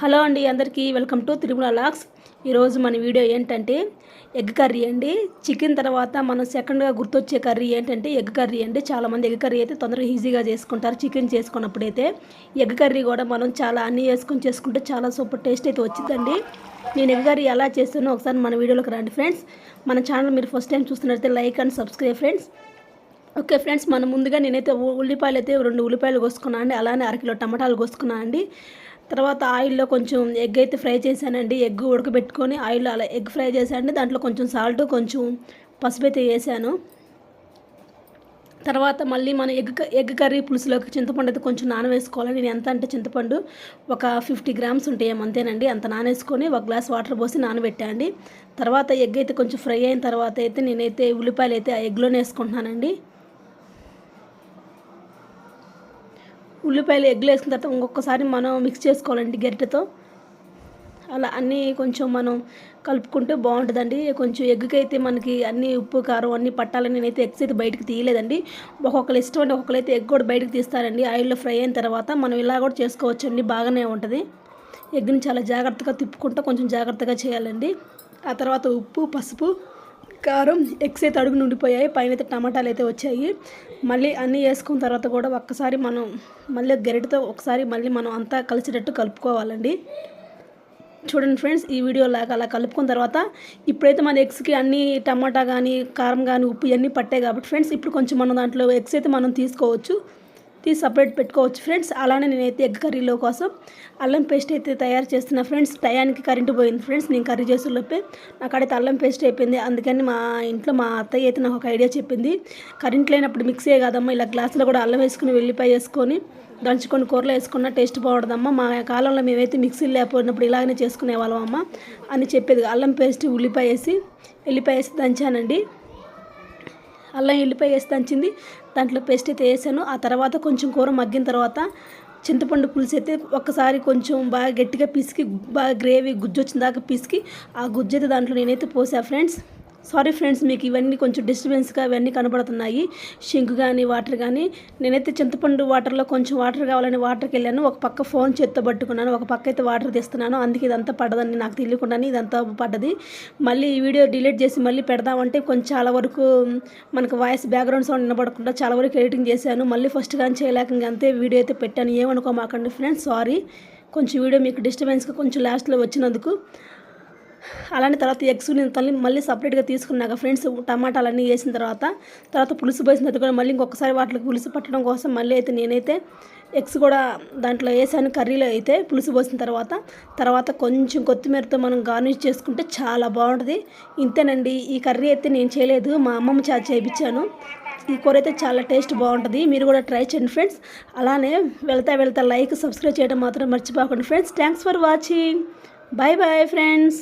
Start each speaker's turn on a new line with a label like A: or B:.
A: Hello అండి, అందరికీ welcome to Tirumala logs. ఈరోజు మన వీడియో ఏంటంటే ఎగ్ కర్రీ అండి. చికెన్ తర్వాత మనం సెకండ్గా గుర్తొచ్చే కర్రీ ఏంటంటే ఎగ్ కర్రీ అండి. చాలామంది ఎగ్ కర్రీ అయితే తొందరగా ఈజీగా చేసుకుంటారు. చికెన్ చేసుకున్నప్పుడైతే ఎగ్ కర్రీ కూడా మనం చాలా అన్నీ వేసుకొని చేసుకుంటే చాలా సూపర్ టేస్ట్ అయితే వచ్చిందండి. నేను ఎగ్ కర్రీ ఎలా చేస్తానో ఒకసారి మన వీడియోలోకి రండి ఫ్రెండ్స్. మన ఛానల్ మీరు ఫస్ట్ టైం చూస్తున్నట్లయితే like and subscribe friends. Okay friends, మనం ముందుగా నేనైతే ఉల్లిపాయలు అయితే 2 ఉల్లిపాయలు కోసుకున్నాను అండి. అలానే అరకిలో టమాటాలు కోసుకున్నాను అండి. తర్వాత ఆయిల్లో కొంచెం ఎగ్ అయితే ఫ్రై చేశానండి. ఎగ్ ఉడకబెట్టుకొని ఆయిల్లో అలా ఎగ్ ఫ్రై చేశానండి. దాంట్లో కొంచెం సాల్ట్, కొంచెం పసుపు అయితే వేసాను. తర్వాత మళ్ళీ మనం ఎగ్ కర్రీ పులుసులోకి చింతపండు అయితే కొంచెం నానవేసుకోవాలి. నేను ఎంత అంటే చింతపండు ఒక 50 గ్రామ్స్ ఉంటాయేమో అంతేనండి. అంత నానేసుకొని 1 గ్లాస్ వాటర్ పోసి నానబెట్టాండి. తర్వాత ఎగ్ అయితే కొంచెం ఫ్రై అయిన తర్వాత అయితే నేనైతే ఉల్లిపాయలు అయితే ఆ ఎగ్లోనే వేసుకుంటున్నానండి. ఉల్లిపాయలు ఎగ్గులు వేసుకున్న తర్వాత ఇంకొకసారి మనం మిక్స్ చేసుకోవాలండి గరిటెతో. అలా అన్నీ కొంచెం మనం కలుపుకుంటే బాగుంటుందండి. కొంచెం ఎగ్గుకి అయితే మనకి అన్నీ ఉప్పు కారం అన్నీ పట్టాలని నేనైతే ఎగ్స్ అయితే బయటకు తీయలేదండి. ఒక్కొక్కరు ఇష్టం అండి, ఒక్కొక్కరు అయితే ఎగ్ కూడా బయటకు తీస్తారండి. ఆయిల్లో ఫ్రై అయిన తర్వాత మనం ఇలా కూడా చేసుకోవచ్చండి, బాగానే ఉంటుంది. ఎగ్ని చాలా జాగ్రత్తగా తిప్పుకుంటూ కొంచెం జాగ్రత్తగా చేయాలండి. ఆ తర్వాత ఉప్పు, పసుపు, కారం, ఎగ్స్ అయితే అడుగు నుండిపోయాయి. పైన అయితే టమాటాలు అయితే వచ్చాయి. మళ్ళీ అన్నీ వేసుకున్న తర్వాత కూడా ఒక్కసారి మనం మళ్ళీ గరిటెతో ఒకసారి మళ్ళీ మనం అంతా కలిసేటట్టు కలుపుకోవాలండి. చూడండి ఫ్రెండ్స్, ఈ వీడియో లాగా అలా కలుపుకున్న తర్వాత ఇప్పుడైతే మన ఎగ్స్కి అన్నీ టమాటా కానీ కారం కానీ ఉప్పు ఇవన్నీ పట్టాయి కాబట్టి ఫ్రెండ్స్ ఇప్పుడు కొంచెం మనం దాంట్లో ఎగ్స్ అయితే మనం తీసుకోవచ్చు, తీసి సపరేట్ పెట్టుకోవచ్చు ఫ్రెండ్స్. అలానే నేనైతే ఎగ్ కర్రీలో కోసం అల్లం పేస్ట్ అయితే తయారు చేస్తున్నా ఫ్రెండ్స్. టయానికి కరెంటు పోయింది ఫ్రెండ్స్. నేను కర్రీ చేసేలోపే నాకైతే అల్లం పేస్ట్ అయిపోయింది. అందుకని మా ఇంట్లో మా అత్తయ్య అయితే నాకు ఒక ఐడియా చెప్పింది, కరెంట్ లేనప్పుడు మిక్సీ కాదమ్మా, ఇలా గ్లాసులో కూడా అల్లం వేసుకుని వెల్లిపాయ వేసుకొని దంచుకొని కూరలో వేసుకున్న టేస్ట్ బాగుంటుందమ్మా, మా కాలంలో మేమైతే మిక్సీలు లేకపోయినప్పుడు ఇలాగనే చేసుకునే వాళ్ళం అమ్మ అని చెప్పేది. అల్లం పేస్ట్ ఉల్లిపాయ వేసి వెల్లిపాయ వేసి దంచానండి. అల్లం ఎల్లిపాయ వేసి దంచింది, దాంట్లో పేస్ట్ అయితే వేసాను. ఆ తర్వాత కొంచెం కూర మగ్గిన తర్వాత చింతపండు పులుసు అయితే ఒక్కసారి కొంచెం బాగా గట్టిగా పిసికి బాగా గ్రేవీ గుజ్జు వచ్చిన దాకా పిసికి ఆ గుజ్జు అయితే దాంట్లో నేనైతే పోసా ఫ్రెండ్స్. సారీ ఫ్రెండ్స్, మీకు ఇవన్నీ కొంచెం డిస్టర్బెన్స్గా ఇవన్నీ కనబడుతున్నాయి, షింక్ కానీ వాటర్ కానీ. నేనైతే చింతపండు వాటర్లో కొంచెం వాటర్ కావాలని వాటర్కి వెళ్ళాను. ఒక పక్క ఫోన్ చేత్తో పట్టుకున్నాను, ఒక పక్క అయితే వాటర్ తీస్తున్నాను. అందుకే ఇదంతా పడ్డదని నాకు తెలియకుండానే ఇదంతా పడ్డది. మళ్ళీ ఈ వీడియో డిలీట్ చేసి మళ్ళీ పెడదామంటే కొంచెం చాలా వరకు మనకు వాయిస్ బ్యాక్గ్రౌండ్ సౌండ్ వినపడకుండా చాలా వరకు ఎడిటింగ్ చేశాను. మళ్ళీ ఫస్ట్ కానీ చేయలేక అంతే వీడియో అయితే పెట్టాను. ఏమనుకోమాకండి ఫ్రెండ్స్, సారీ. కొంచెం వీడియో మీకు డిస్టర్బెన్స్గా కొంచెం లాస్ట్లో వచ్చినందుకు. అలానే తర్వాత ఎగ్స్ నేను మళ్ళీ సపరేట్గా తీసుకున్నాక ఫ్రెండ్స్ టమాటాలన్నీ వేసిన తర్వాత పులుసు పోసిన తర్వాత కూడా మళ్ళీ ఇంకొకసారి వాటికి పులుసు పట్టడం కోసం మళ్ళీ అయితే నేనైతే ఎగ్స్ కూడా దాంట్లో వేసాను కర్రీలో. అయితే పులుసు పోసిన తర్వాత కొంచెం కొత్తిమీరతో మనం గార్నిష్ చేసుకుంటే చాలా బాగుంటుంది. ఇంతేనండి, ఈ కర్రీ అయితే నేను చేయలేదు, మా అమ్మమ్మ చేయించాను. ఈ కూర అయితే చాలా టేస్ట్ బాగుంటుంది, మీరు కూడా ట్రై చేయండి ఫ్రెండ్స్. అలానే వెళ్తా లైక్ సబ్స్క్రైబ్ చేయడం మాత్రం మర్చిపోకండి friends. Thanks for watching. Bye bye friends.